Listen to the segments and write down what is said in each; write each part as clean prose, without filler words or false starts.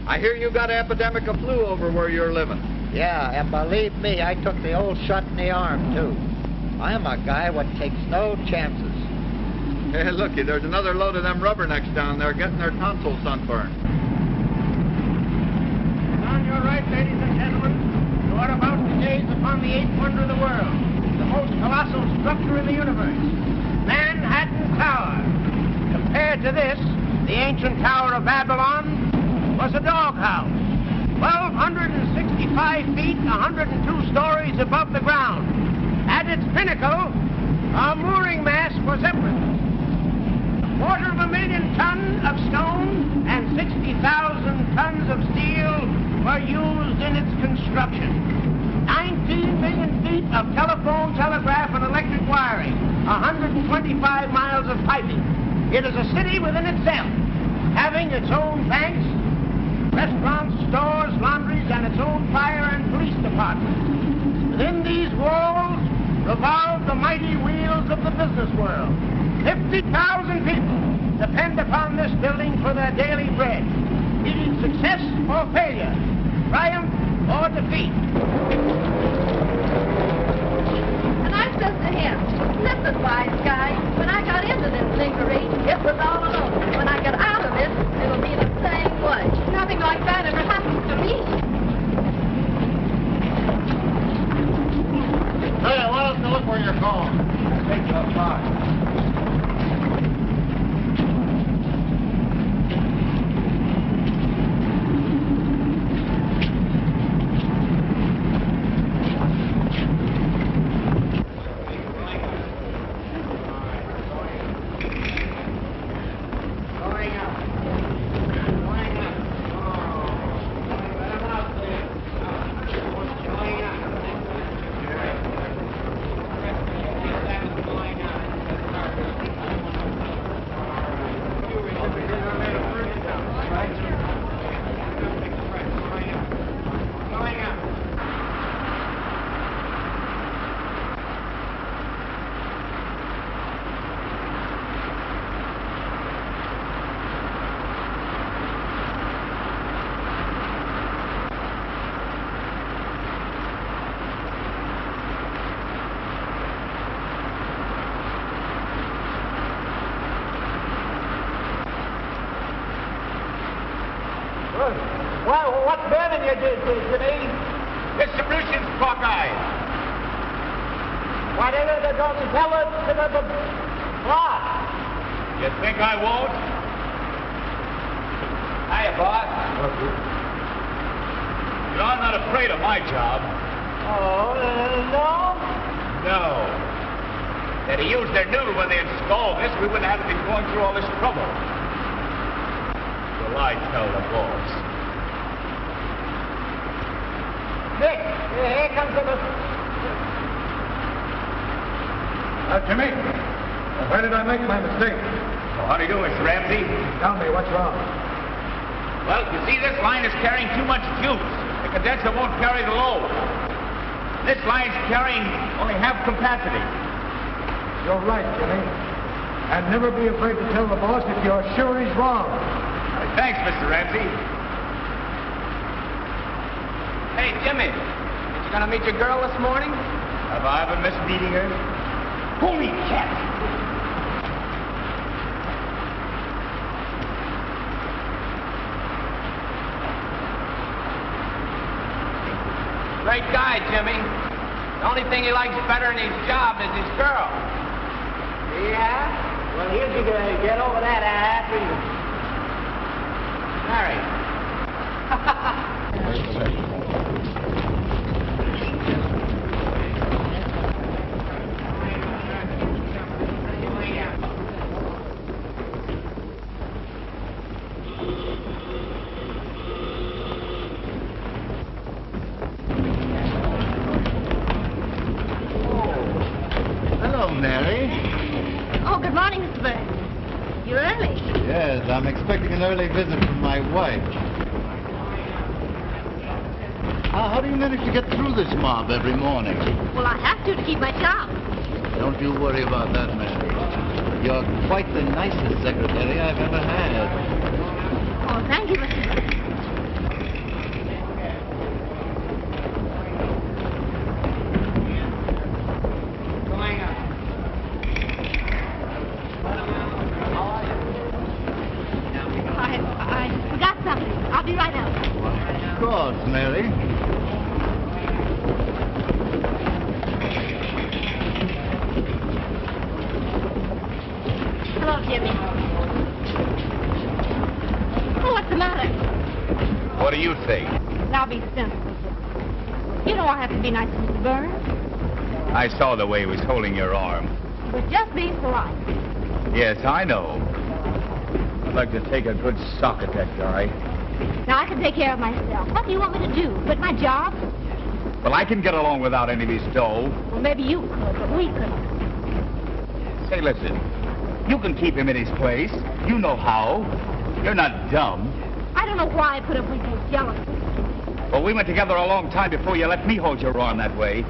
I hear you got an epidemic of flu over where you're living. Yeah, and believe me, I took the old shot in the arm, too. I'm a guy what takes no chances. Hey, looky, there's another load of them rubbernecks down there getting their tonsils sunburned. And on your right, ladies and gentlemen, you are about to gaze upon the eighth wonder of the world, the most colossal structure in the universe, Manhattan Tower. Compared to this, the ancient Tower of Babylon was a doghouse, 1,265 feet, 102 stories above the ground. At its pinnacle, a mooring mast was erected. 250,000 tons of stone and 60,000 tons of steel were used in its construction. 19 million feet of telephone, telegraph, and electric wiring. 125 miles of piping. It is a city within itself, having its own banks, restaurants, stores, laundries, and its own fire and police department. Within these walls revolve the mighty wheels of the business world. 50,000 people depend upon this building for their daily bread, meeting success or failure, triumph or defeat. And I said to him, listen, wise guy, when I got into this lingerie, it was all alone. When I get out of it, it'll be the same way. Nothing like that ever happens to me. Hey, why don't you look where you're going? Take your time. Well, what's burning you, Jimmy? Distribution's cockeyed. Why, they don't tell us to the boss. You think I won't? Hiya, boss. You know, I'm not afraid of my job. Oh, no? No. They'd have used their noodle when they installed this. We wouldn't have been going through all this trouble. Well, I tell the boss. Nick, here comes the... Jimmy, where did I make my mistake? Well, how do you do, Mr. Ramsey? Tell me, what's wrong? Well, you see, this line is carrying too much juice. The condenser won't carry the load. This line's carrying only half capacity. You're right, Jimmy. And never be afraid to tell the boss if you're sure he's wrong. Thanks, Mr. Ramsey. Hey, Jimmy, you gonna meet your girl this morning? Have I ever missed meeting her? Holy cat! Great guy, Jimmy. The only thing he likes better than his job is his girl. Yeah? Well, he'll be going to get over that after you marry. Mary. Oh, good morning, Mr. Burns. You're early. Yes, I'm expecting an early visit from my wife. How do you manage to get through this mob every morning? Well, I have to keep my job. Don't you worry about that, Mary. You're quite the nicest secretary I've ever had. Oh, thank you, Mr. Burns. I'll be right out. Of course, Mary. Hello, Jimmy. Oh, what's the matter? What do you think? Now be sensible. You know I have to be nice to Mr. Burns. I saw the way he was holding your arm. He was just being polite. Yes, I know. I'd like to take a good sock at that guy. Now I can take care of myself. What do you want me to do? Quit my job? Well, I can get along without any of his dough. Well, maybe you could, but we couldn't. Say, listen. You can keep him in his place. You know how. You're not dumb. I don't know why I put up with his jealousy. Well, we went together a long time before you let me hold your arm that way.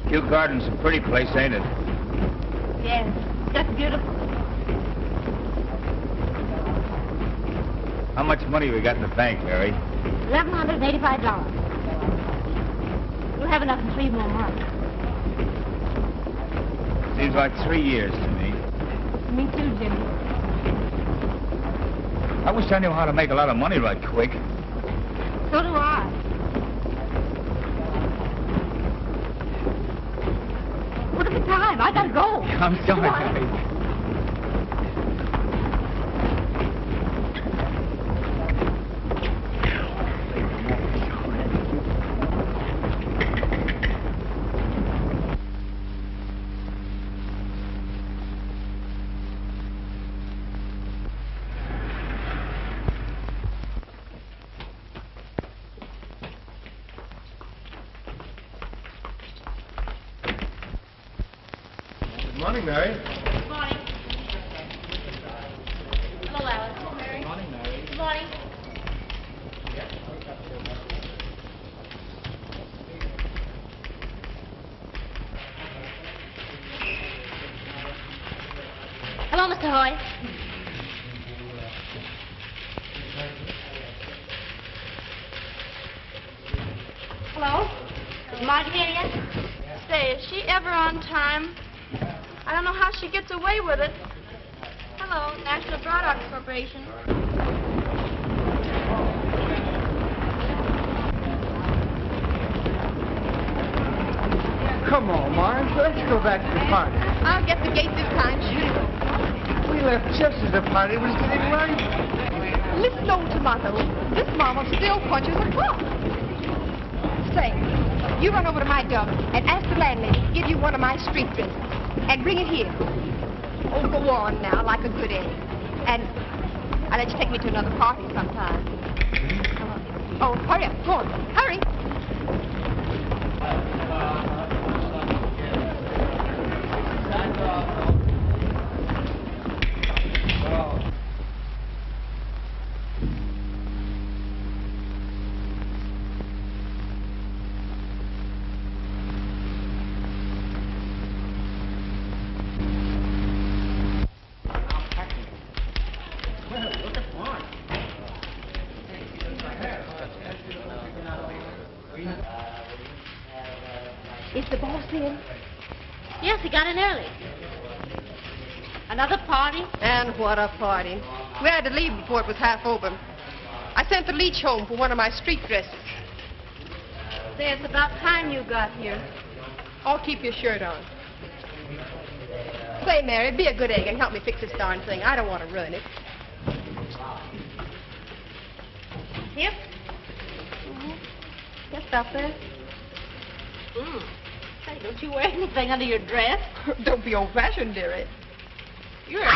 Kew Garden's a pretty place, ain't it? Yes, that's beautiful. How much money we got in the bank, Mary? $1,185. We'll have enough in 3 more months. Seems like 3 years to me. Me too, Jimmy. I wish I knew how to make a lot of money right quick. So do I. Look at the time. I gotta go. I'm sorry, Mary. Good morning, Mary. Good morning. Hello, Alice. Mary. Good morning, Mary. Good morning. Hello, Mr. Hoy. Hello? Is Margie here yet? Say, is she ever on time? I don't know how she gets away with it. Hello, National Broadcast Corporation. Come on, Marge. Let's go back to the party. I'll get the gate this time, sure. We left just as the party was getting right. Listen, old tomato. This mama still punches a clock. Say, you run over to my dump and ask the landlady to give you one of my street dresses. And bring it here. Oh, go on now, like a good egg. And I'll let you take me to another party sometime. Oh, hurry up. Go on. Hurry. Is the boss in? Yes, he got in early. Another party? And what a party. We had to leave before it was half over. I sent the leech home for one of my street dresses. Say, it's about time you got here. I'll keep your shirt on. Say, Mary, be a good egg and help me fix this darn thing. I don't want to ruin it. Yep. Just up there. Hey, don't you wear anything under your dress? Don't be old-fashioned, dearie. You're a...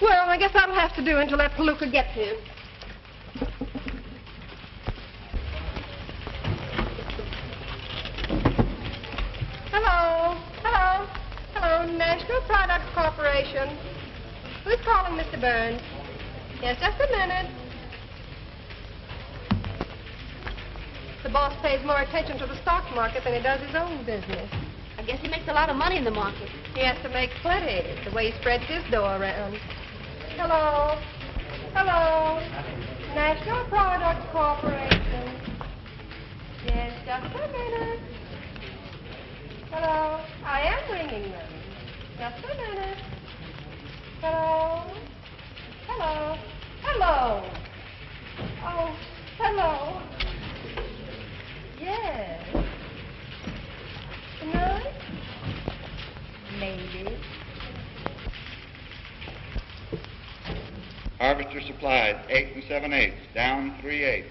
Well, I guess that'll have to do until that palooka gets here. Hello. Hello. Hello, National Products Corporation. Who's calling, Mr. Burns? Yes, just a minute. The boss pays more attention to the stock market than he does his own business. I guess he makes a lot of money in the market. He has to make plenty, the way he spreads his dough around. Hello. Hello. National Products Corporation. Yes, just a minute. Hello. I am ringing them. Just a minute. Hello. Hello. Hello. Oh, hello. Yes. Tonight? Maybe. Harvester supplies, 8 7/8, down 3/8.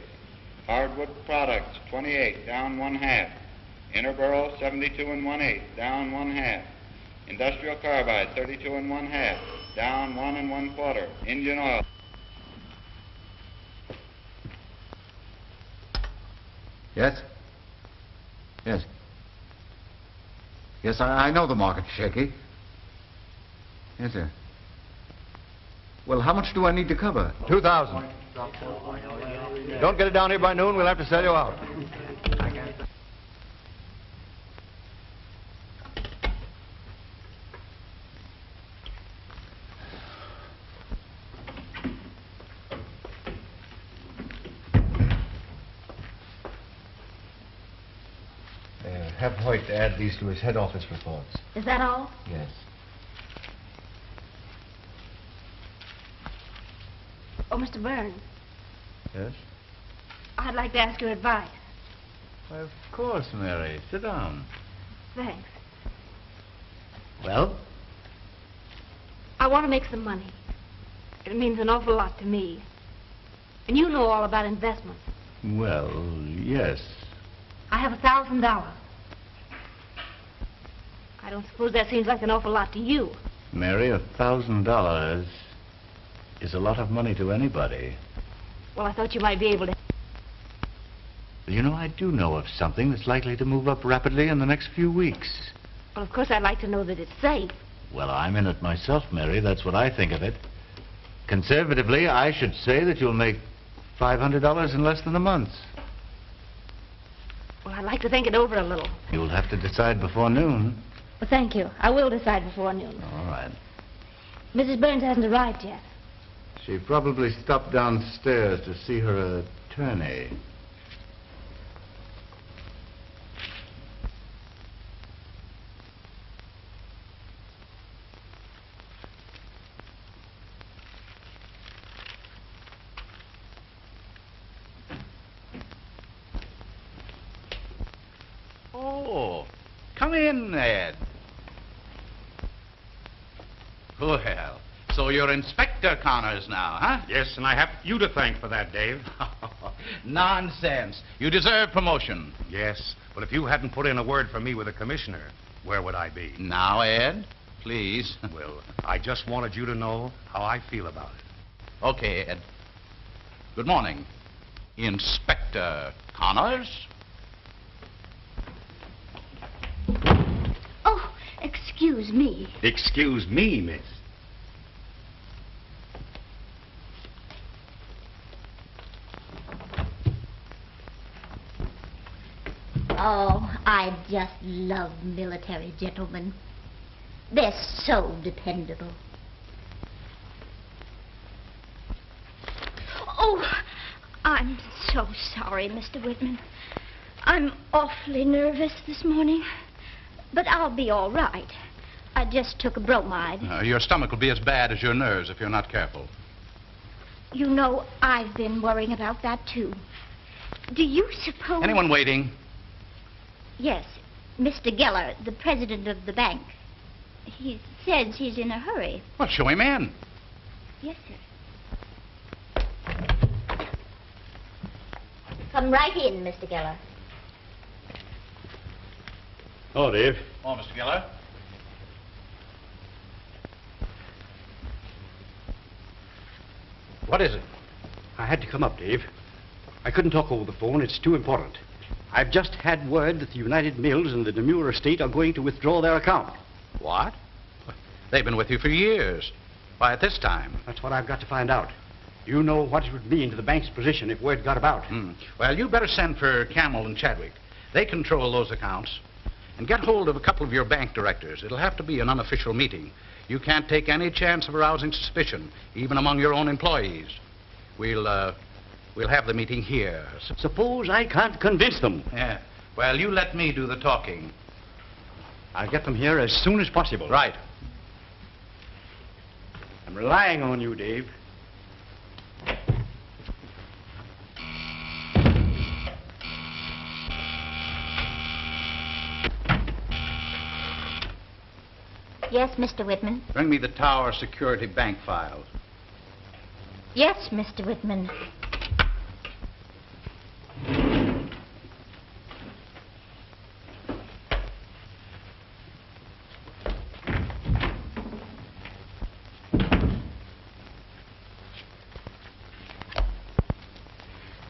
Hardwood products, 28, down 1/2. Interboro, 72 1/8, down 1/2. Industrial carbide, 32 1/2, down 1 1/4. Engine oil. Yes? Yes. Yes, I know the market's shaky. Yes, sir. Well, how much do I need to cover? 2,000. Don't get it down here by noon, we'll have to sell you out. Have Hoyt add these to his head office reports. Is that all? Yes. Oh, Mr. Burns, Yes? I'd like to ask your advice. Why, of course, Mary. Sit down. Thanks. Well? I want to make some money. It means an awful lot to me. And you know all about investments. Well, yes. I have $1,000. I don't suppose that seems like an awful lot to you. Mary, $1,000 is a lot of money to anybody. Well, I thought you might be able to. You know, I do know of something that's likely to move up rapidly in the next few weeks. Well, of course, I'd like to know that it's safe. Well, I'm in it myself, Mary. That's what I think of it. Conservatively, I should say that you'll make $500 in less than a month. Well, I'd like to think it over a little. You'll have to decide before noon. Well, thank you. I will decide before noon. All right. Mrs. Burns hasn't arrived yet. She probably stopped downstairs to see her attorney. Oh, come in, Ed. Well, so you're Inspector Connors now, huh? Yes, and I have you to thank for that, Dave. Nonsense. You deserve promotion. Yes, but if you hadn't put in a word for me with the commissioner, where would I be? Now, Ed, please. Well, I just wanted you to know how I feel about it. Okay, Ed. Good morning, Inspector Connors. Oh, excuse me. Excuse me, miss. Oh, I just love military gentlemen. They're so dependable. Oh, I'm so sorry, Mr. Whitman. I'm awfully nervous this morning, but I'll be all right. I just took a bromide. Your stomach will be as bad as your nerves if you're not careful. You know, I've been worrying about that, too. Do you suppose... Anyone waiting? Yes, Mr. Geller, the president of the bank. He says he's in a hurry. Well, show him in. Yes, sir. Come right in, Mr. Geller. Oh, Dave. Oh, Mr. Geller. What is it? I had to come up, Dave. I couldn't talk over the phone. It's too important. I've just had word that the United Mills and the Demure estate are going to withdraw their account. What? They've been with you for years. Why, at this time? That's what I've got to find out. You know what it would mean to the bank's position if word got about. Well, you'd better send for Camel and Chadwick. They control those accounts. And get hold of a couple of your bank directors. It'll have to be an unofficial meeting. You can't take any chance of arousing suspicion, even among your own employees. We'll have the meeting here. Suppose I can't convince them. Yeah. Well, you let me do the talking. I'll get them here as soon as possible. Right. I'm relying on you, Dave. Yes, Mr. Whitman. Bring me the Tower Security Bank files. Yes, Mr. Whitman.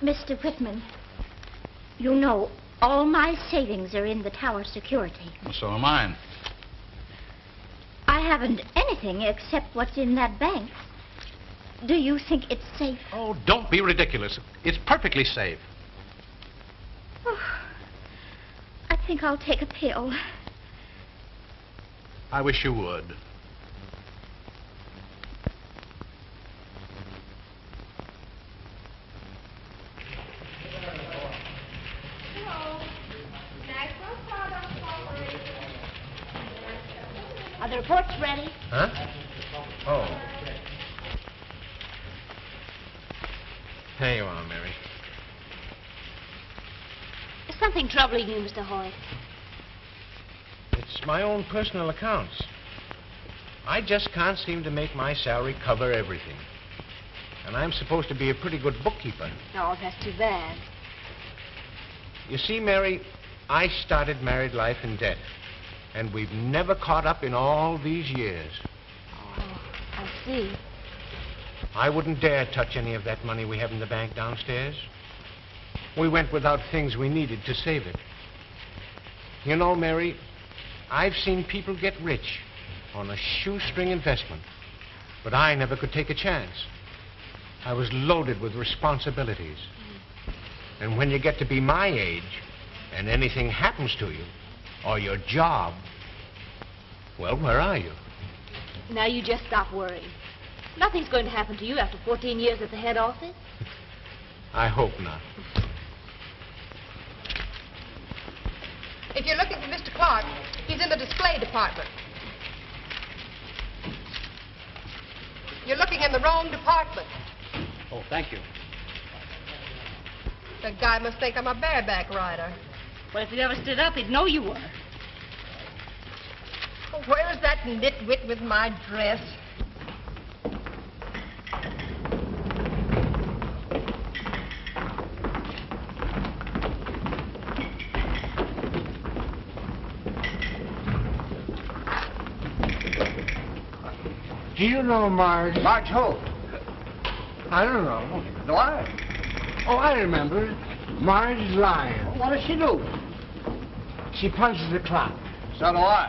Mr. Whitman, you know all my savings are in the Tower Security. Well, so are mine. I haven't anything except what's in that bank. Do you think it's safe? Oh, don't be ridiculous. It's perfectly safe. Oh, I think I'll take a pill. I wish you would. Are the reports ready? Huh? Oh. Here you are, Mary. Is something troubling you, Mr. Hoyt? It's my own personal accounts. I just can't seem to make my salary cover everything. And I'm supposed to be a pretty good bookkeeper. Oh, that's too bad. You see, Mary, I started married life in debt. And we've never caught up in all these years. Oh, I see. I wouldn't dare touch any of that money we have in the bank downstairs. We went without things we needed to save it. You know, Mary, I've seen people get rich on a shoestring investment, but I never could take a chance. I was loaded with responsibilities. And when you get to be my age, and anything happens to you, or your job, well, where are you? Now you just stop worrying. Nothing's going to happen to you after 14 years at the head office. I hope not. If you're looking for Mr. Clark, he's in the display department. You're looking in the wrong department. Oh, thank you. The guy must think I'm a bareback rider. Well, if you ever stood up, he'd know you were. Where's that nitwit with my dress? Do you know Marge? Marge who? I don't know. Do I? Oh, I remember. Marge Lyon. What does she do? She punches the clock. So do I.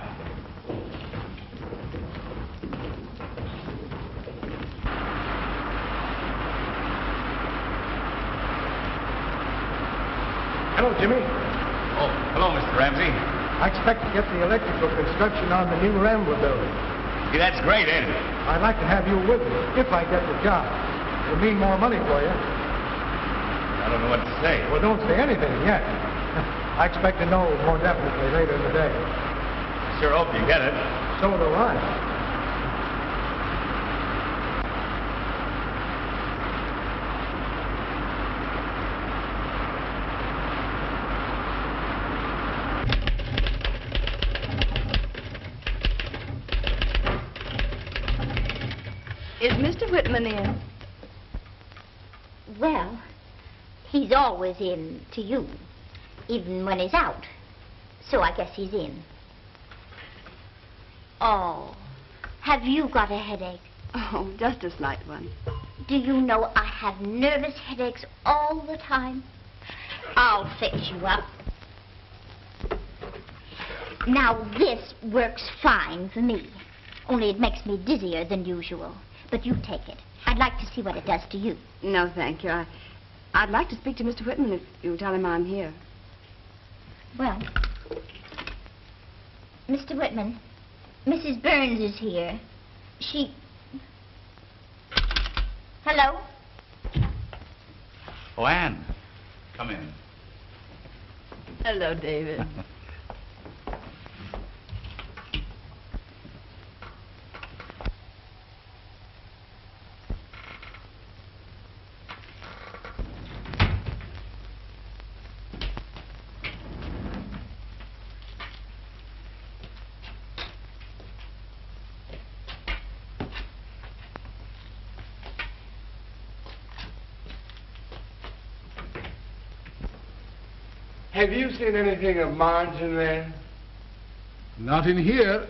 Hello, Jimmy. Oh, hello, Mr. Ramsey. I expect to get the electrical construction on the new ramp we're building. See, that's great, ain't it? I'd like to have you with me if I get the job. It'll mean more money for you. I don't know what to say. Well, don't say anything yet. I expect to know more definitely later in the day. Sure hope you get it. So do I. Is Mr. Whitman in? Well, he's always in to you, even when he's out. So I guess he's in. Oh, have you got a headache? Oh, just a slight one. Do Do you know I have nervous headaches all the time? I'll fix you up. Now, this works fine for me. Only it makes me dizzier than usual. But you take it. I'd like to see what it does to you. No, thank you. I'd like to speak to Mr. Whitman if you tell him I'm here. Well, Mr. Whitman, Mrs. Burns is here. She... Hello? Oh, Anne, come in. Hello, David. Have you seen anything of Marge in there? Not in here.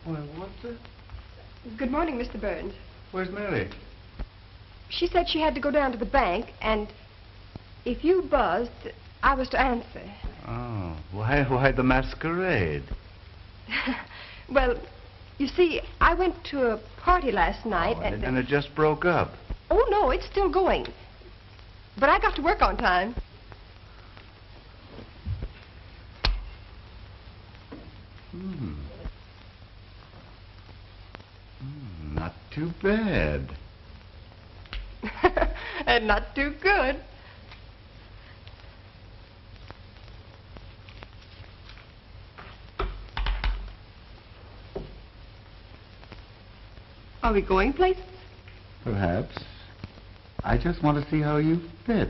Well, what the... Good morning, Mr. Burns. Where's Mary? She said she had to go down to the bank, and if you buzzed, I was to answer. Oh, why the masquerade? Well, you see, I went to a party last night, And it just broke up. Oh, no, it's still going. But I got to work on time. Not too bad. And not too good. Are we going places? Perhaps. I just want to see how you fit.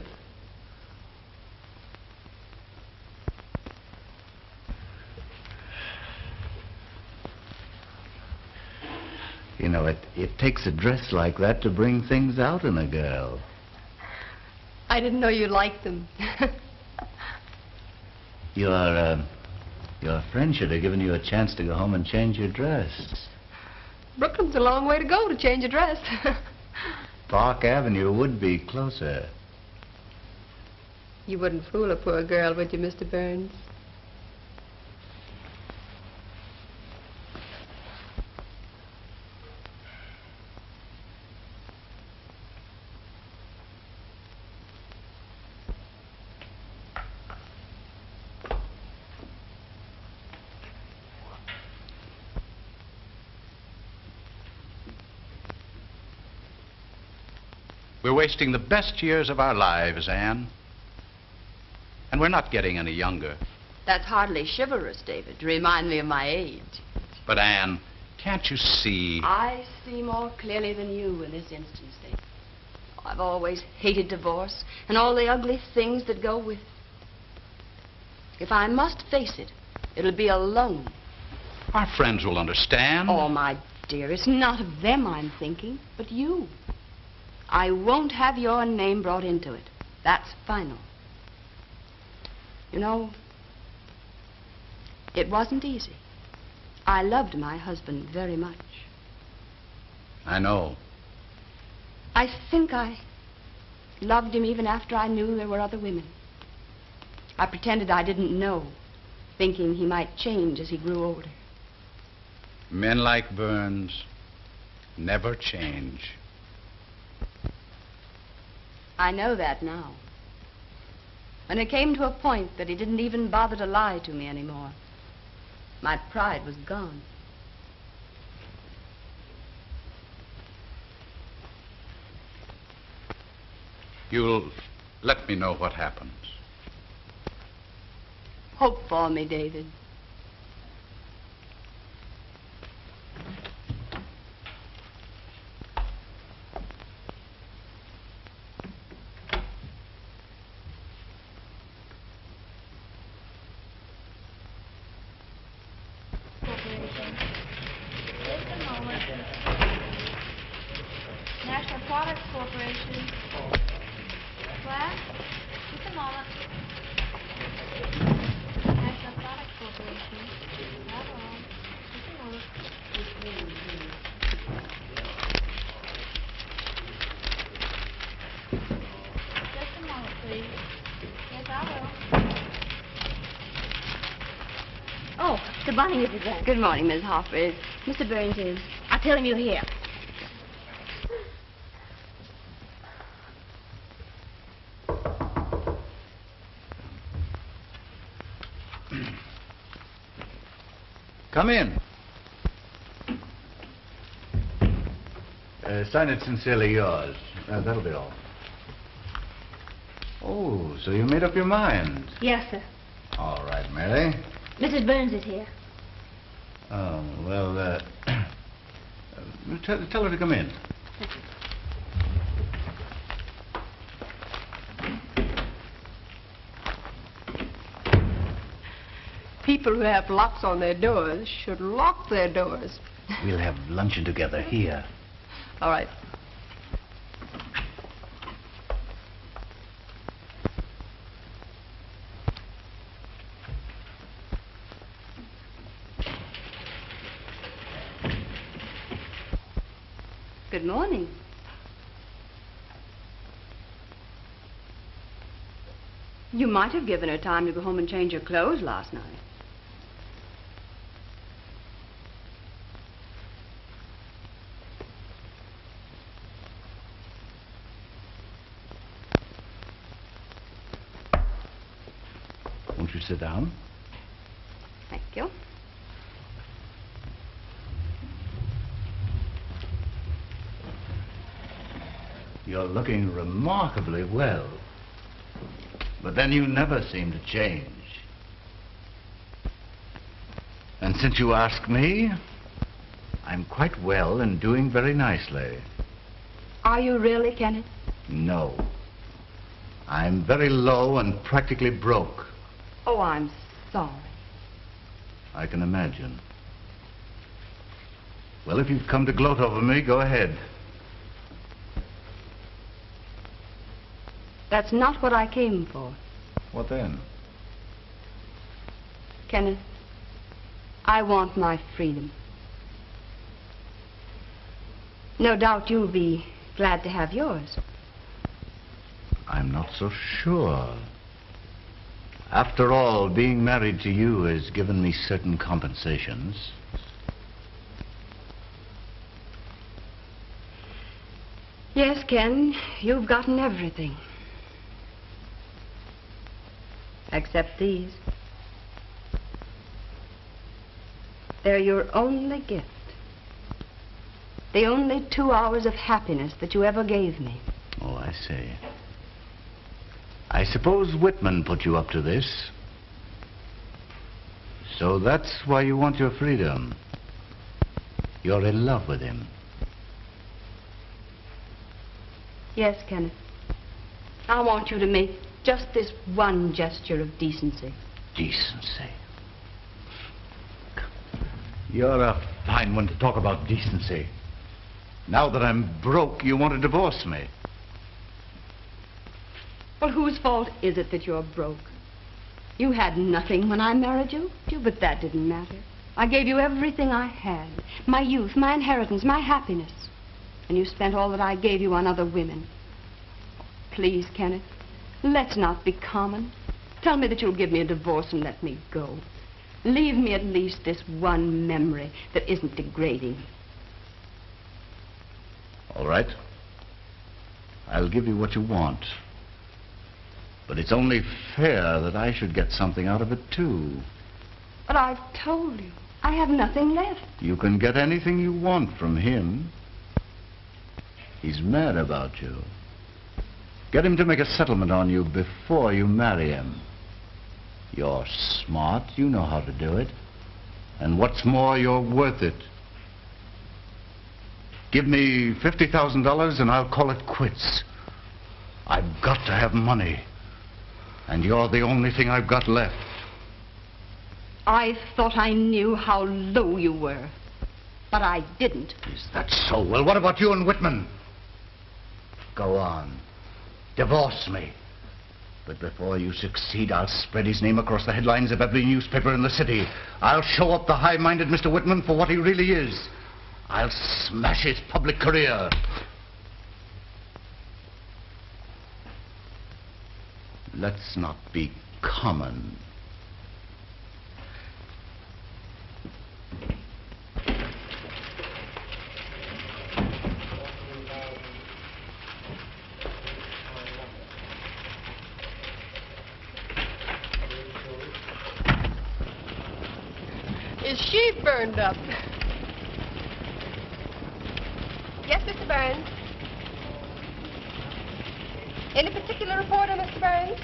You know, it takes a dress like that to bring things out in a girl. I didn't know you liked them. Your friend should have given you a chance to go home and change your dress. Brooklyn's a long way to go to change a dress. Park Avenue would be closer. You wouldn't fool a poor girl, would you, Mr. Burns? We're wasting the best years of our lives, Anne. And we're not getting any younger. That's hardly chivalrous, David, to remind me of my age. But, Anne, can't you see... I see more clearly than you in this instance, David. I've always hated divorce and all the ugly things that go with it. If I must face it, it'll be alone. Our friends will understand. Oh, my dear, it's not of them I'm thinking, but you. I won't have your name brought into it. That's final. You know, it wasn't easy. I loved my husband very much. I know. I think I loved him even after I knew there were other women. I pretended I didn't know, thinking he might change as he grew older. Men like Burns, never change. I know that now. When it came to a point that he didn't even bother to lie to me anymore, my pride was gone. You'll let me know what happens. Hope for me, David. Just a moment. National Products Corporation. Class, just a moment. National Products Corporation. Hello. Just a moment. Just a moment, please. Yes, I will. Oh, good morning, Mrs. Burns. Good morning, Miss Hoffer. Mr. Burns is. I'll tell him you're here. Come in. Sign it sincerely yours. That'll be all. Oh, so you made up your mind. Yes, sir. All right, Mary. Mrs. Burns is here. Oh, well, tell her to come in. People who have locks on their doors should lock their doors. We'll have luncheon together here. All right. Good morning. You might have given her time to go home and change her clothes last night. Won't you sit down? Thank you. You're looking remarkably well. But then you never seem to change. And since you ask me, I'm quite well and doing very nicely. Are you really, Kenneth? No. I'm very low and practically broke. Oh, I'm sorry. I can imagine. Well, if you've come to gloat over me, go ahead. That's not what I came for. What then? Kenneth, I want my freedom. No doubt you'll be glad to have yours. I'm not so sure. After all, being married to you has given me certain compensations. Yes, Ken, you've gotten everything. Except these. They're your only gift. The only 2 hours of happiness that you ever gave me. Oh, I see. I suppose Whitman put you up to this. So that's why you want your freedom. You're in love with him. Yes, Kenneth. I want you to make just this one gesture of decency. Decency? You're a fine one to talk about decency. Now that I'm broke, you want to divorce me. Well, whose fault is it that you're broke? You had nothing when I married you, but that didn't matter. I gave you everything I had. My youth, my inheritance, my happiness. And you spent all that I gave you on other women. Please, Kenneth, let's not be common. Tell me that you'll give me a divorce and let me go. Leave me at least this one memory that isn't degrading. All right. I'll give you what you want. But it's only fair that I should get something out of it, too. But I've told you, I have nothing left. You can get anything you want from him. He's mad about you. Get him to make a settlement on you before you marry him. You're smart. You know how to do it. And what's more, you're worth it. Give me $50,000 and I'll call it quits. I've got to have money. And you're the only thing I've got left. I thought I knew how low you were. But I didn't. Is that so? Well, what about you and Whitman? Go on. Divorce me. But before you succeed, I'll spread his name across the headlines of every newspaper in the city. I'll show up the high-minded Mr. Whitman for what he really is. I'll smash his public career. Let's not be common. Is she burned up? Yes, Mr. Burns. Any particular reporter, Mr. Burns?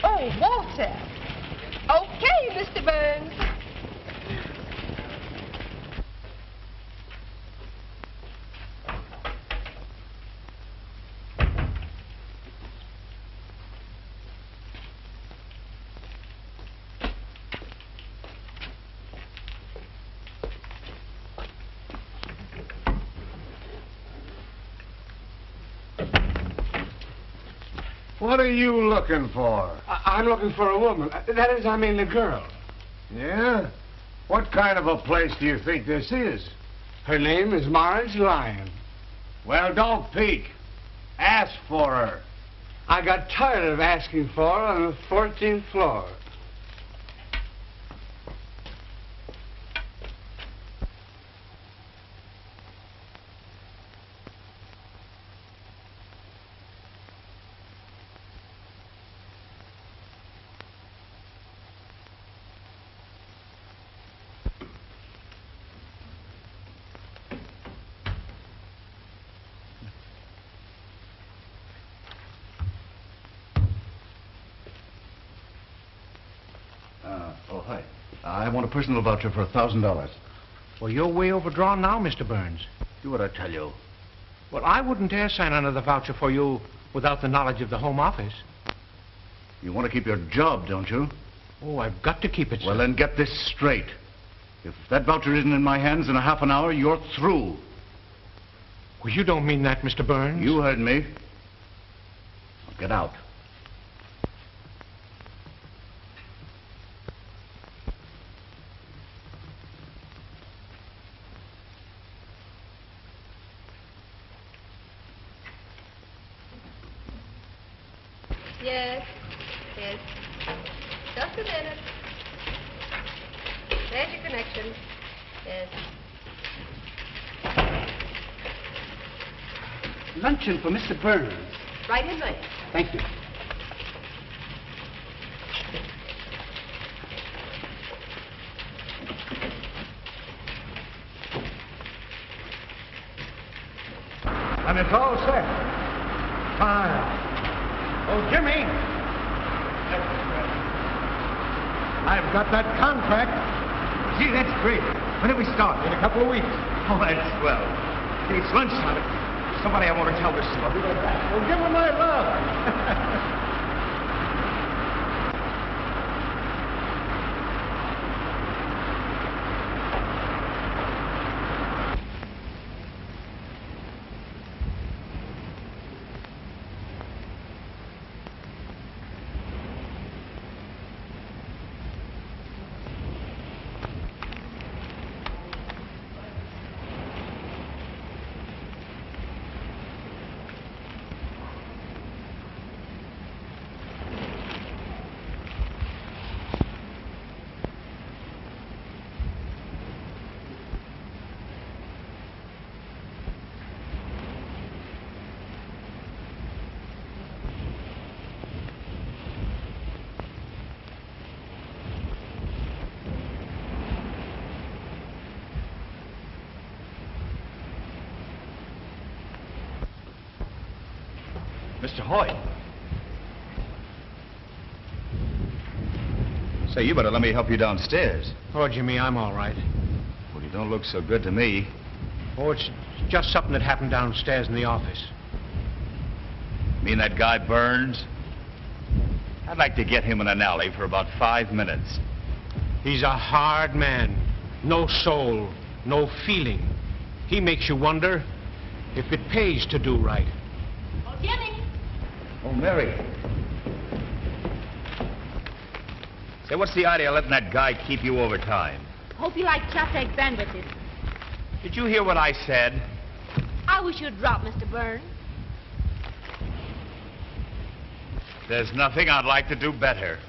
Oh, Walter. Okay, Mr. Burns. What are you looking for? I'm looking for a woman. That is, I mean, a girl. Yeah? What kind of a place do you think this is? Her name is Marge Lyon. Well, don't peek. Ask for her. I got tired of asking for her on the 14th floor. Oh, hi. I want a personal voucher for $1,000. Well, you're way overdrawn now, Mr. Burns. Do what I tell you. Well, I wouldn't dare sign another voucher for you without the knowledge of the Home Office. You want to keep your job, don't you? Oh, I've got to keep it, sir. Well, then get this straight. If that voucher isn't in my hands in a half an hour, you're through. Well, you don't mean that, Mr. Burns. You heard me. Now get out. Yes. Yes. Just a minute. There's your connection. Yes. Luncheon for Mr. Burns. Right in there. Thank you. And it's all set. Fine. Oh, Jimmy! I've got that contract. Gee, that's great. When do we start? In a couple of weeks. Oh, that's swell. Hey, it's lunchtime. Somebody I want to tell this to. I'll be right back. Well, give her my love. Mr. Hoyt. Say, you better let me help you downstairs. Oh, Jimmy, I'm all right. Well, you don't look so good to me. Oh, it's just something that happened downstairs in the office. Mean that guy Burns? I'd like to get him in an alley for about 5 minutes. He's a hard man. No soul, no feeling. He makes you wonder if it pays to do right. Oh, Jimmy! Oh, Mary. Say, what's the idea of letting that guy keep you overtime? Hope you like chopped egg sandwiches. Did you hear what I said? I wish you'd drop, Mr. Burns. There's nothing I'd like to do better.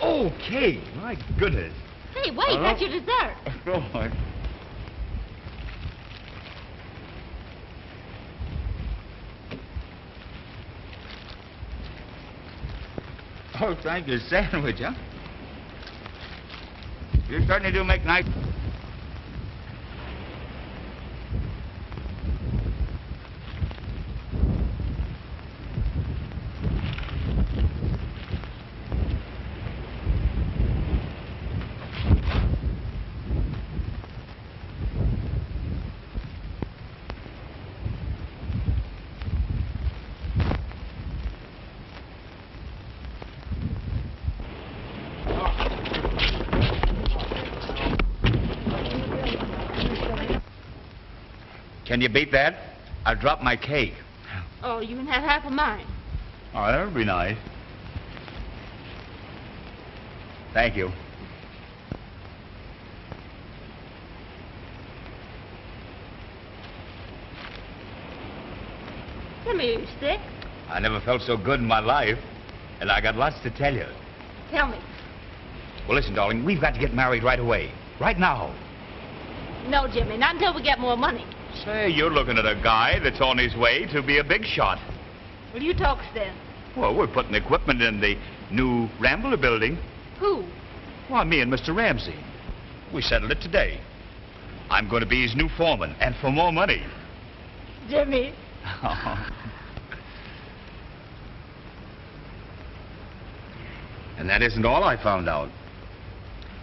Okay, my goodness. Hey, wait, that's your dessert. Oh, oh, thank you. Sandwich, huh? You certainly do make nice... Can you beat that? I dropped my cake. Oh, you can have half of mine. Oh, that would be nice. Thank you. Jimmy, are you sick? I never felt so good in my life, and I got lots to tell you. Tell me. Well, listen, darling, we've got to get married right away. Right now. No, Jimmy, not until we get more money. Say, you're looking at a guy that's on his way to be a big shot. Will you talk then? Well, we're putting equipment in the new Rambler building. Who? Well, me and Mr. Ramsey. We settled it today. I'm going to be his new foreman, and for more money. Jimmy. And that isn't all I found out.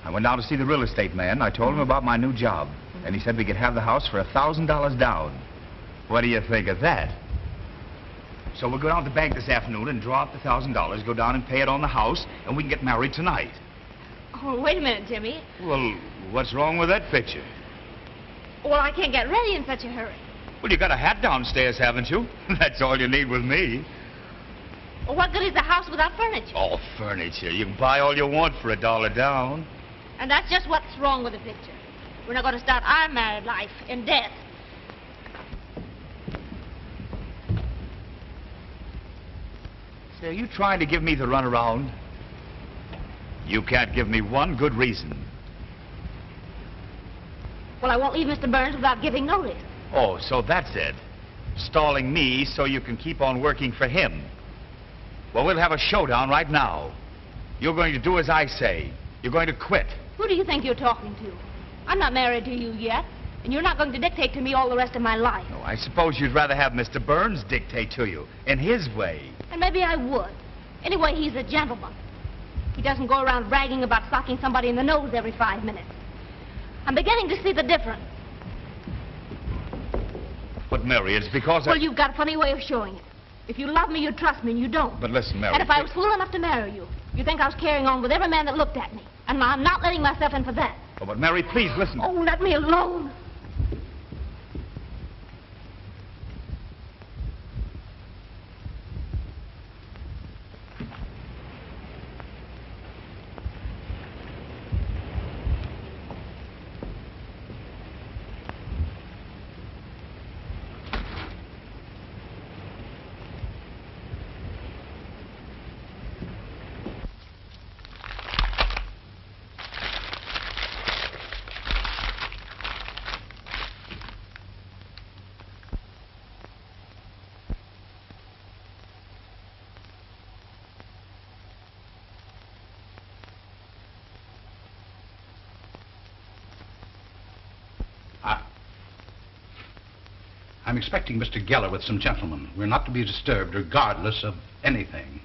I went down to see the real estate man. I told him about my new job. And he said we could have the house for $1,000 down. What do you think of that? So we'll go down to the bank this afternoon and draw up the $1,000, go down and pay it on the house, and we can get married tonight. Oh, wait a minute, Jimmy. Well, what's wrong with that picture? Well, I can't get ready in such a hurry. Well, you got a hat downstairs, haven't you? That's all you need with me. Well, what good is a house without furniture? Oh, furniture. You can buy all you want for $1 down. And that's just what's wrong with the picture. We're not going to start our married life in debt. Say, are you trying to give me the runaround? You can't give me one good reason. Well, I won't leave Mr. Burns without giving notice. Oh, so that's it. Stalling me so you can keep on working for him. Well, we'll have a showdown right now. You're going to do as I say. You're going to quit. Who do you think you're talking to? I'm not married to you yet, and you're not going to dictate to me all the rest of my life. Oh, I suppose you'd rather have Mr. Burns dictate to you, in his way. And maybe I would. Anyway, he's a gentleman. He doesn't go around bragging about socking somebody in the nose every 5 minutes. I'm beginning to see the difference. But, Mary, it's because Well, you've got a funny way of showing it. If you love me, you trust me, and you don't. But listen, Mary... And if I was fool enough to marry you, you'd think I was carrying on with every man that looked at me. And I'm not letting myself in for that. Oh, but Mary, please, listen. Oh, let me alone. I'm expecting Mr. Geller with some gentlemen. We're not to be disturbed regardless of anything.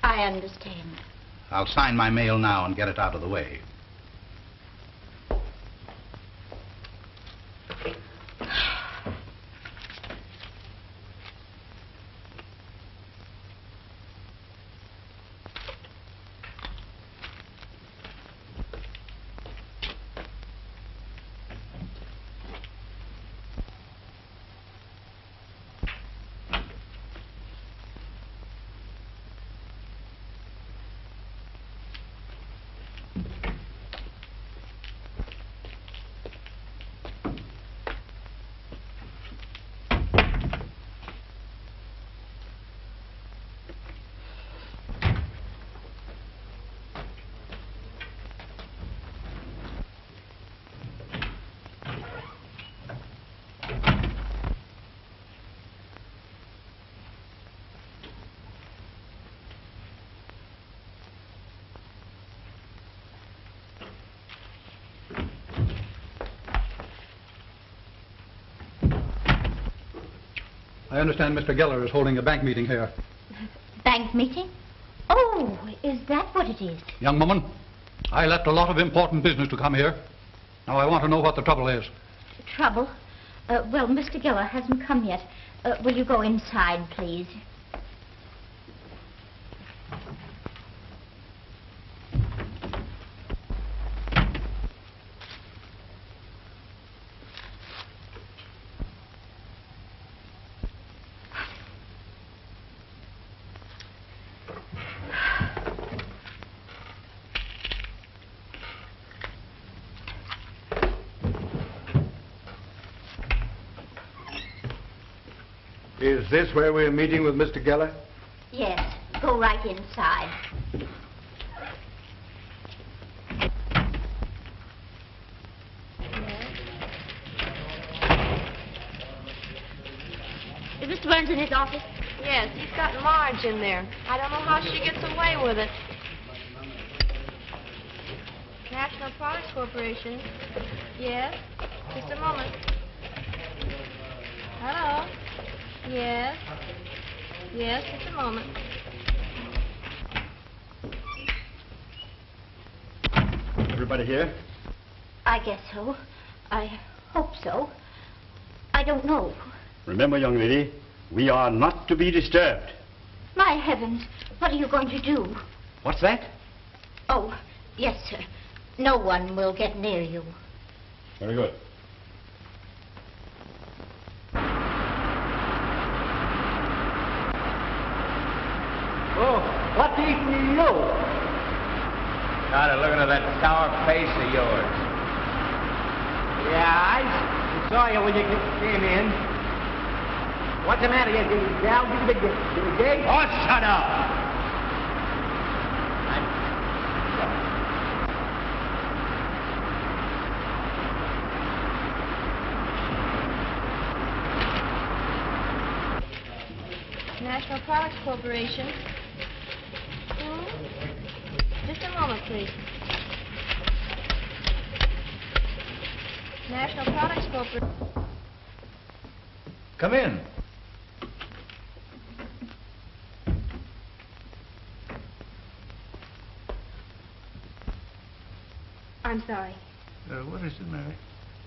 I understand. I'll sign my mail now and get it out of the way. I understand Mr. Geller is holding a bank meeting here. Bank meeting? Oh, is that what it is? Young woman, I left a lot of important business to come here. Now I want to know what the trouble is. Trouble? Well, Mr. Geller hasn't come yet. Will you go inside, please? Is this where we're meeting with Mr. Geller? Yes, go right inside. Is Mr. Burns in his office? Yes, he's got Marge in there. I don't know how she gets away with it. National Products Corporation. Yes, just a moment. Hello. Yes. Yes, just a moment. Everybody here? I guess so. I hope so. I don't know. Remember, young lady, we are not to be disturbed. My heavens, what are you going to do? What's that? Oh, yes, sir. No one will get near you. Very good. Oh, what's eating you? Tired of looking at that sour face of yours. Yeah, I saw you when you came in. What's the matter? Did you gal give you the gig? Oh, shut up! National Products Corporation. Just a moment, please. National Products Corporation. Come in. I'm sorry. What is it, Mary?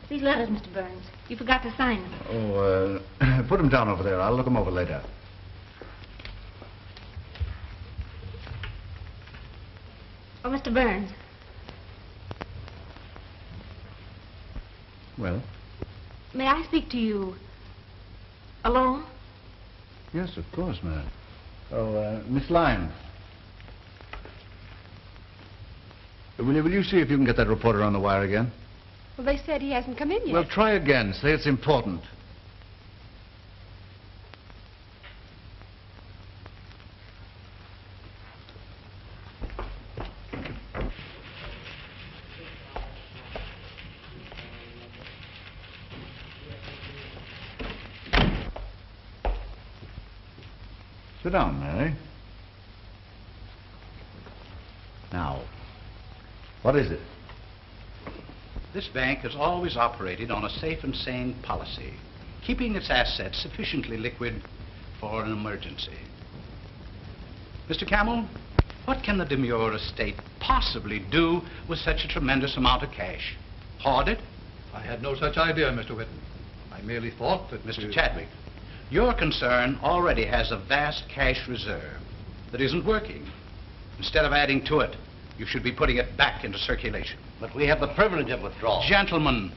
These letters, Mr. Burns. You forgot to sign them. Oh, put them down over there. I'll look them over later. Oh, Mr. Burns. Well? May I speak to you alone? Yes, of course, Mary. Oh, Miss Lyons. Will you see if you can get that reporter on the wire again? Well, they said he hasn't come in yet. Well, try again. Say it's important. Sit down, Mary. Now, what is it? This bank has always operated on a safe and sane policy. keeping its assets sufficiently liquid for an emergency. Mr. Camel, what can the demure estate possibly do with such a tremendous amount of cash? Hoard it? I had no such idea, Mr. Whitten. I merely thought that... Mr. Chadwick, your concern already has a vast cash reserve that isn't working. Instead of adding to it, you should be putting it back into circulation. But we have the privilege of withdrawal. Gentlemen,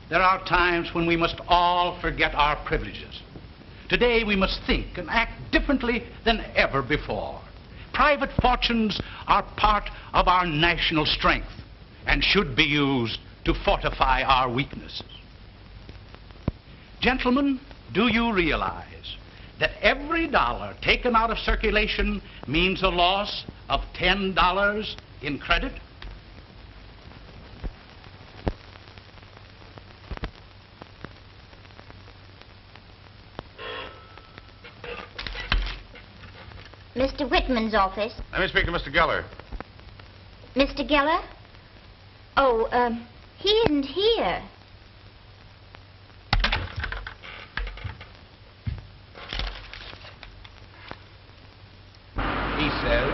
there are times when we must all forget our privileges. Today we must think and act differently than ever before. Private fortunes are part of our national strength and should be used to fortify our weaknesses. Gentlemen, do you realize that every dollar taken out of circulation means a loss of $10 in credit? Mr. Whitman's office. Let me speak to Mr. Geller. Mr. Geller? Oh, he isn't here. He says,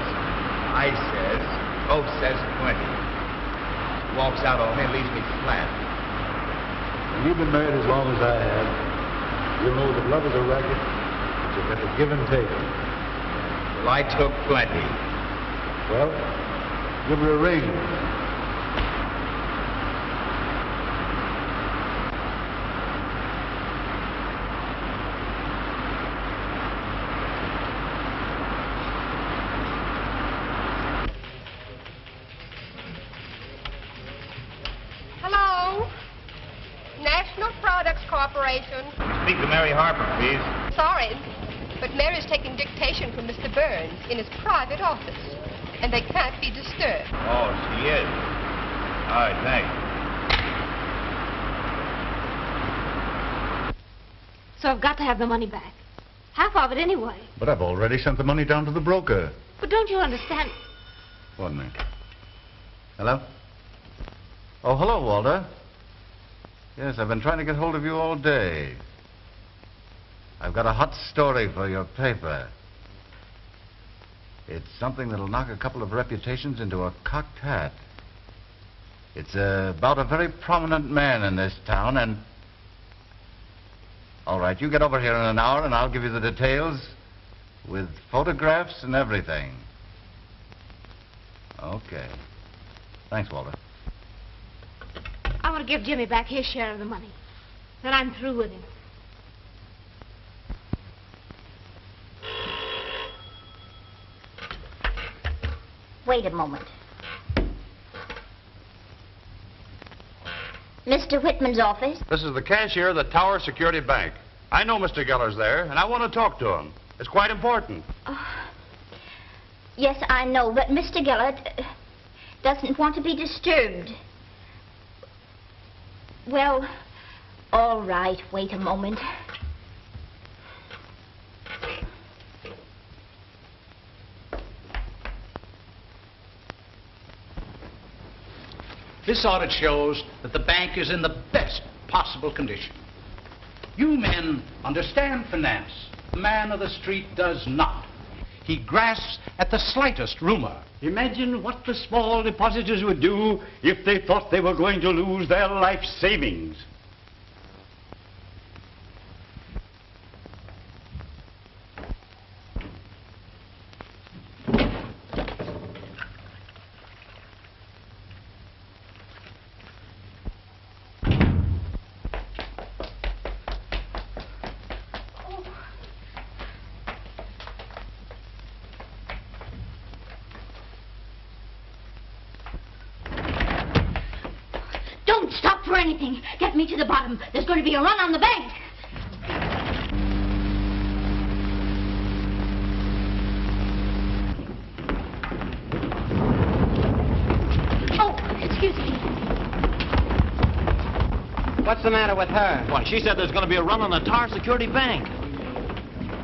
I says, both says plenty. Walks out on me and leaves me flat. When you've been married as long as I have, you'll know that love is a racket. It's a give and take. Well, I took plenty. Well, give her a ring. Hello? National Products Corporation. Speak to Mary Harper, please. Sorry, but Mary's taking dictation from Mr. Burns in his private office, and they can't be disturbed. Oh, she is. All right, thanks. So I've got to have the money back. Half of it anyway. But I've already sent the money down to the broker. But don't you understand? One minute. Hello? Oh, hello, Walter. Yes, I've been trying to get hold of you all day. I've got a hot story for your paper. It's something that'll knock a couple of reputations into a cocked hat. It's about a very prominent man in this town, and... All right, you get over here in an hour, and I'll give you the details with photographs and everything. Okay. Thanks, Walter. I want to give Jimmy back his share of the money. Then I'm through with him. Wait a moment. Mr. Whitman's office? This is the cashier of the Tower Security Bank. I know Mr. Geller's there, and I want to talk to him. It's quite important. Yes, I know, but Mr. Geller doesn't want to be disturbed. Well, all right, wait a moment. This audit shows that the bank is in the best possible condition. You men understand finance. The man of the street does not. He grasps at the slightest rumor. Imagine what the small depositors would do if they thought they were going to lose their life savings. Don't stop for anything. Get me to the bottom. There's going to be a run on the bank. Oh, excuse me. What's the matter with her? Why, she said there's going to be a run on the Tower Security Bank.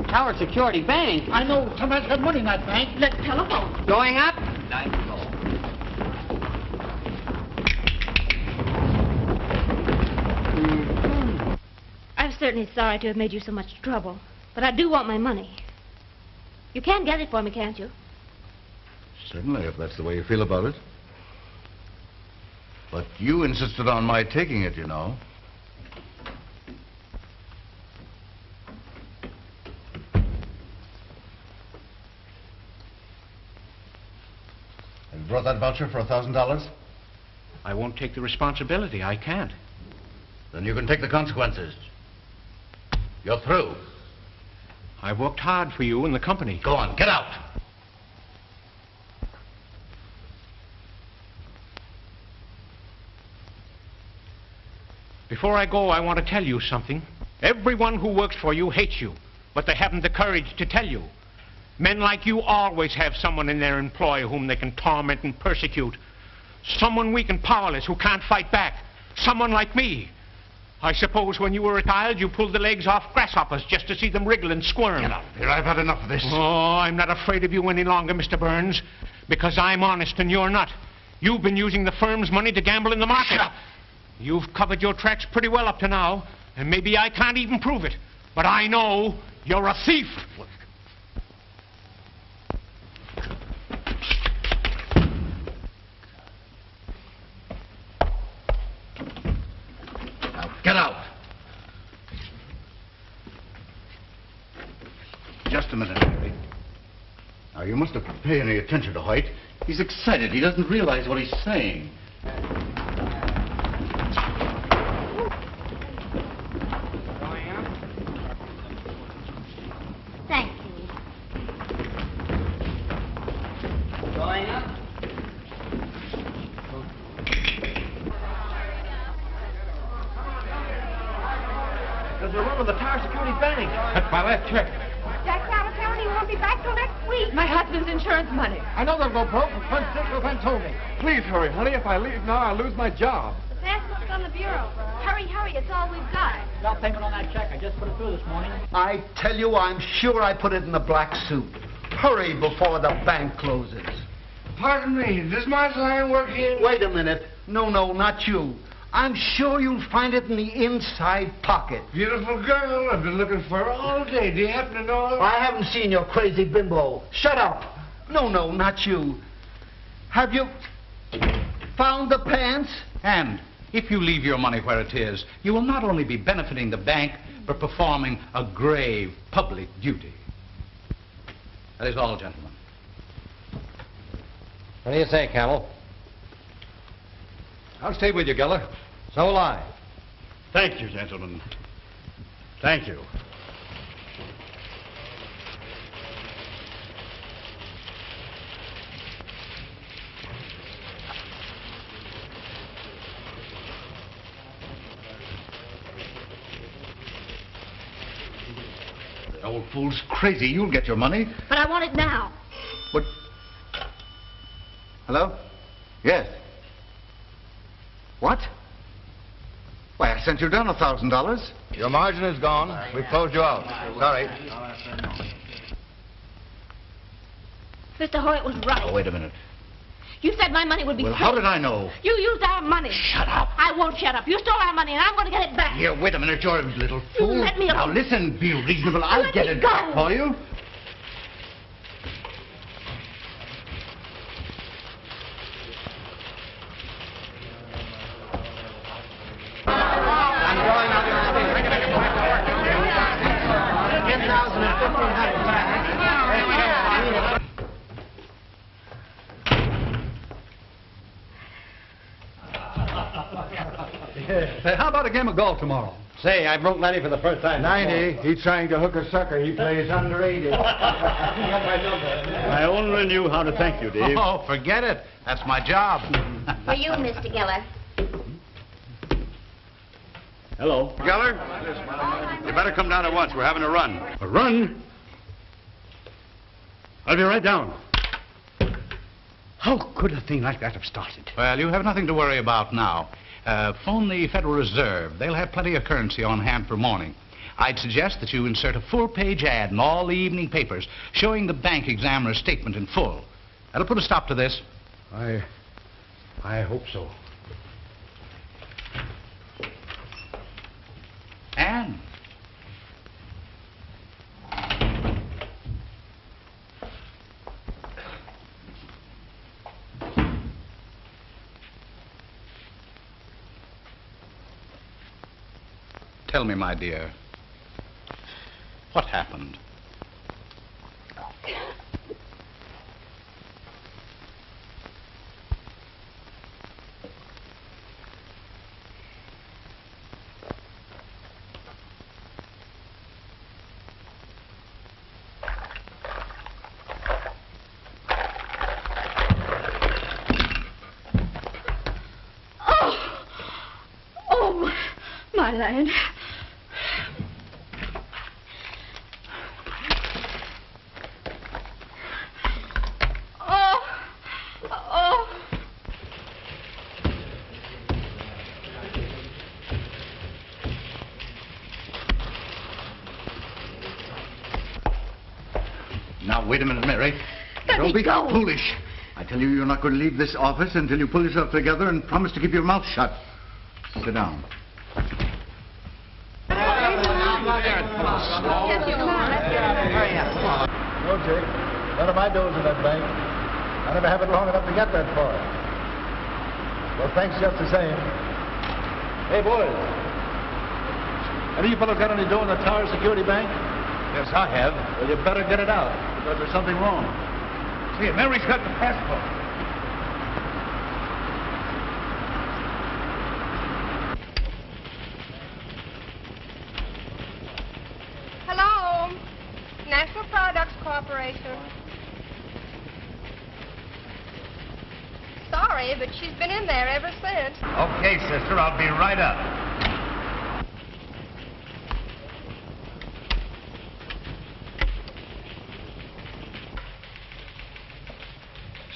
Tower Security Bank? I know. Somebody's got money in that bank. Let's telephone. Going up? Nice call. I've certainly sorry to have made you so much trouble, but I do want my money. You can get it for me, can't you? Certainly, if that's the way you feel about it. But you insisted on my taking it, you know. Have you brought that voucher for $1,000? I won't take the responsibility. I can't. Then you can take the consequences. You're through. I've worked hard for you and the company. Go on, get out. Before I go, I want to tell you something. Everyone who works for you hates you, but they haven't the courage to tell you. Men like you always have someone in their employ whom they can torment and persecute. Someone weak and powerless who can't fight back. Someone like me. I suppose when you were a child, you pulled the legs off grasshoppers just to see them wriggle and squirm. Get out of here. I've had enough of this. Oh, I'm not afraid of you any longer, Mr. Burns, because I'm honest and you're not. You've been using the firm's money to gamble in the market. Shut up. You've covered your tracks pretty well up to now, and maybe I can't even prove it. But I know you're a thief. Now, get out. Just a minute, Mary. Now, you mustn't pay any attention to Hoyt. He's excited. He doesn't realize what he's saying. Thank you. Going up. There's a run on the Tower Security Bank. That's my last check. Jack Salvatore, he won't be back till next week. My husband's insurance money. I know they'll go broke. One Sickleman told me. Please hurry, honey. If I leave now, I'll lose my job. That's what's on the bureau. Hurry, hurry, it's all we've got. Down payment on that check. I just put it through this morning. I tell you, I'm sure I put it in the black suit. Hurry before the bank closes. Pardon me, does my line work here? Wait a minute. No, not you. I'm sure you'll find it in the inside pocket. Beautiful girl, I've been looking for her all day. Do you happen to know her? I haven't seen your crazy bimbo. Shut up. No, not you. Have you found the pants? And if you leave your money where it is, you will not only be benefiting the bank, but performing a grave public duty. That is all, gentlemen. What do you say, Camel? I'll stay with you, Geller. So will I. Thank you, gentlemen. Thank you. The old fool's crazy. You'll get your money. But I want it now. But... Hello? Yes. What? Why, I sent you down $1,000. Your margin is gone. We've closed you out. Sorry. Mr. Hoyt was right. Oh, wait a minute. You said my money would be Well, safe. how did I know? You used our money. Shut up. I won't shut up. You stole our money, and I'm going to get it back. Here, wait a minute, you're a little fool. let me Now, alone. listen, be reasonable. I'll Let get me it go. back for you. I'm going out there. 10,000 and 1,500 back. Say, how about a game of golf tomorrow? Say, I broke 90 for the first time. 90. He's trying to hook a sucker. He plays under 80. I only knew how to thank you, Dave. Oh, forget it. That's my job. For you, Mr. Geller. Hello. Geller, you better come down at once. We're having a run. A run? I'll be right down. How could a thing like that have started? Well, you have nothing to worry about now. Phone the Federal Reserve. They'll have plenty of currency on hand for morning. I'd suggest that you insert a full-page ad in all the evening papers showing the bank examiner's statement in full. That'll put a stop to this. I hope so. And Tell me, my dear, what happened? My land. Oh. Now, wait a minute, Mary. Let Don't me be go. foolish. I tell you, you're not going to leave this office until you pull yourself together and promise to keep your mouth shut. Sit down. No, Jake. None of my dough's in that bank. I never have it long enough to get that far. Well, thanks just the same. Hey, boys. Have you fellows got any dough in the Tower Security Bank? Yes, I have. Well, you better get it out, because there's something wrong. See, Mary's got the passport. Hello. National Products Corporation. Sorry, but she's been in there ever since. Okay, sister, I'll be right up.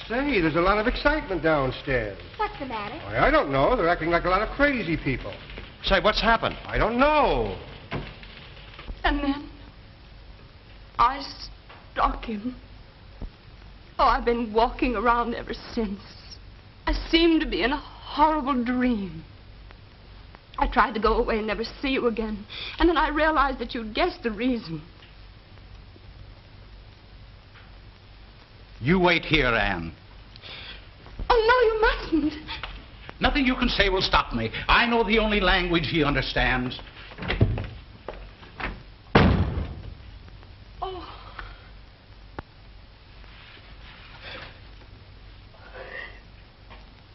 Say, there's a lot of excitement downstairs. What's the matter? Why, I don't know. They're acting like a lot of crazy people. Say, what's happened? I don't know. And then I struck him. Oh, I've been walking around ever since. I seemed to be in a horrible dream. I tried to go away and never see you again. And then I realized that you'd guessed the reason. You wait here, Anne. Oh, no, you mustn't. Nothing you can say will stop me. I know the only language he understands.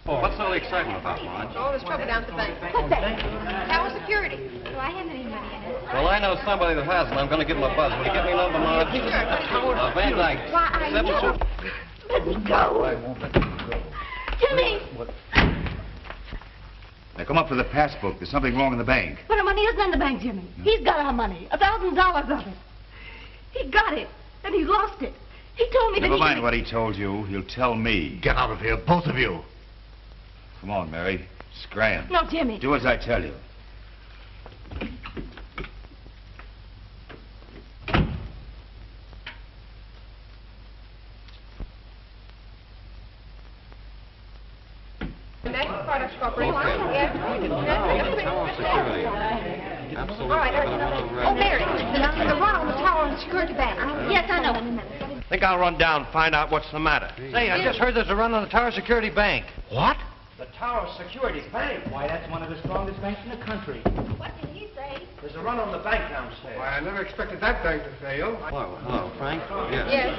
Oh, what's all the excitement about, Marge? Oh, there's trouble down at the bank. What's that? Tower Security. Do I have any money in it? Well, I know somebody that has, and I'm going to give him a buzz. Will you give me a number, Marge? Van Dyke. Why, I 72. Let me go. I won't let you go. Jimmy! Now, come up with the passbook. There's something wrong in the bank. But our money isn't in the bank, Jimmy. He's got our money. $1,000 of it. He got it, and he lost it. He told me Never that mind what he told you. He'll tell me. Get out of here, both of you. Come on, Mary. Scram. No, Jimmy. Do as I tell you. National Products Corporation. All right. Oh, Mary, the run on the Tower and Security Bank. Yes, I know. I think I'll run down and find out what's the matter. Say, I just heard there's a run on the Tower Security Bank. What? The Tower Security Bank? Why, that's one of the strongest banks in the country. What did he say? There's a run on the bank downstairs. Why, I never expected that bank to fail. Hello, Frank? Yes.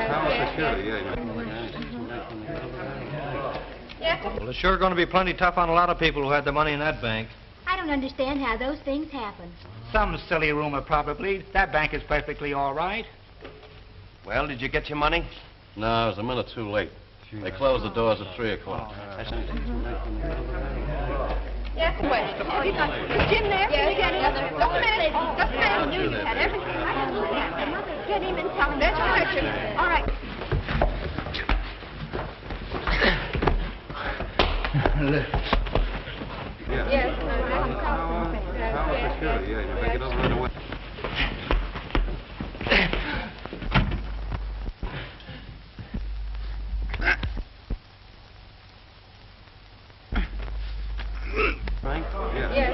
Tower Security, Yes. Well, it's sure going to be plenty tough on a lot of people who had the money in that bank. I don't understand how those things happen. Some silly rumor, probably. That bank is perfectly all right. Well, did you get your money? No, I was a minute too late. They closed the doors at 3 o'clock. Yes, wait. Is Jim there? Yes. Can you get him? Yes. Just a minute. Just a minute. I knew you had everything. I can do that. Mother, get him and tell him. That's right, Jim. All right. Yes. Tower Security, you better get over right away. Frank? Yes.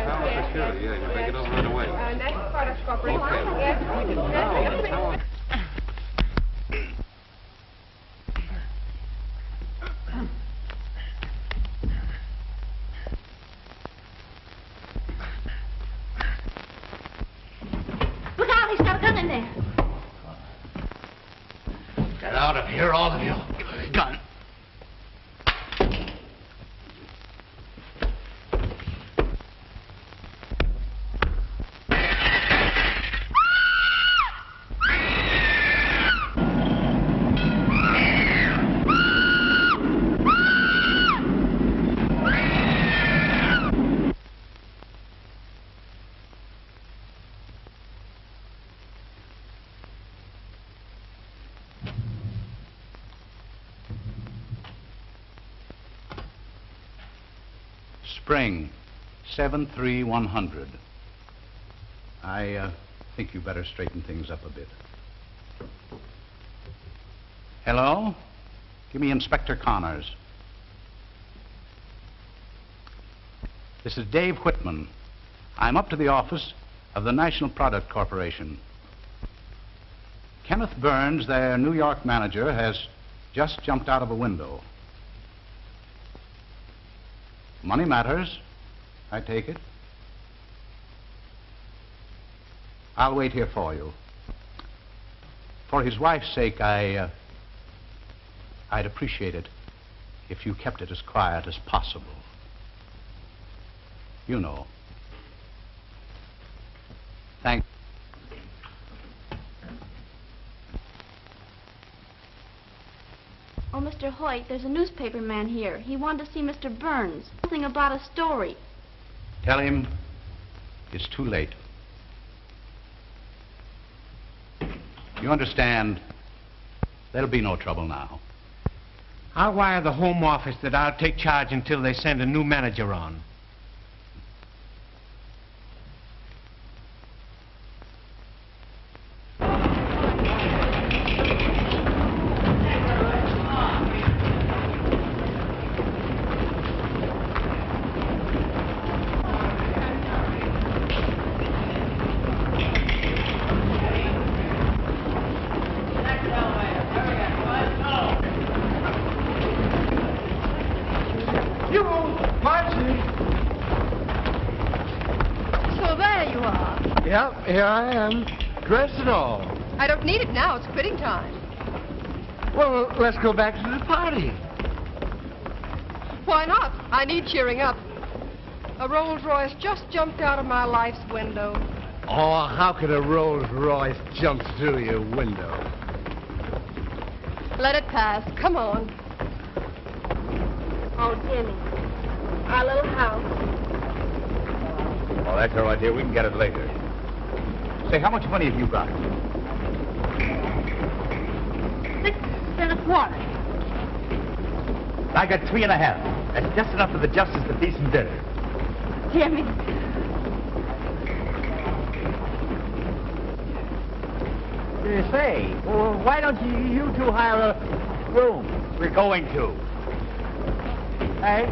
Tower Security, you better get over right away. National Products Corporation. Yes. in there. Get out of here, all of you. Give me the gun. Spring, 73100. I think you better straighten things up a bit. Hello? Give me Inspector Connors. This is Dave Whitman. I'm up to the office of the National Product Corporation. Kenneth Burns, their New York manager, has just jumped out of a window. Money matters, I take it. I'll wait here for you. For his wife's sake, I'd appreciate it if you kept it as quiet as possible. You know. Thank you. Oh, Mr. Hoyt, there's a newspaper man here. He wanted to see Mr. Burns. Something about a story. Tell him it's too late. You understand, there'll be no trouble now. I'll wire the Home Office that I'll take charge until they send a new manager on. Yep, here I am, dressed and all. I don't need it now. It's quitting time. Well, let's go back to the party. Why not? I need cheering up. A Rolls Royce just jumped out of my life's window. Oh, how could a Rolls Royce jump through your window? Let it pass. Come on. Oh, Jimmy. Our little house. Oh, that's all right, dear. We can get it later. Say, how much money have you got? 6 1/4. I got 3 1/2. That's just enough for the justice of decent dinner. Jimmy. Say, well, why don't you two hire a room? We're going to. Hey?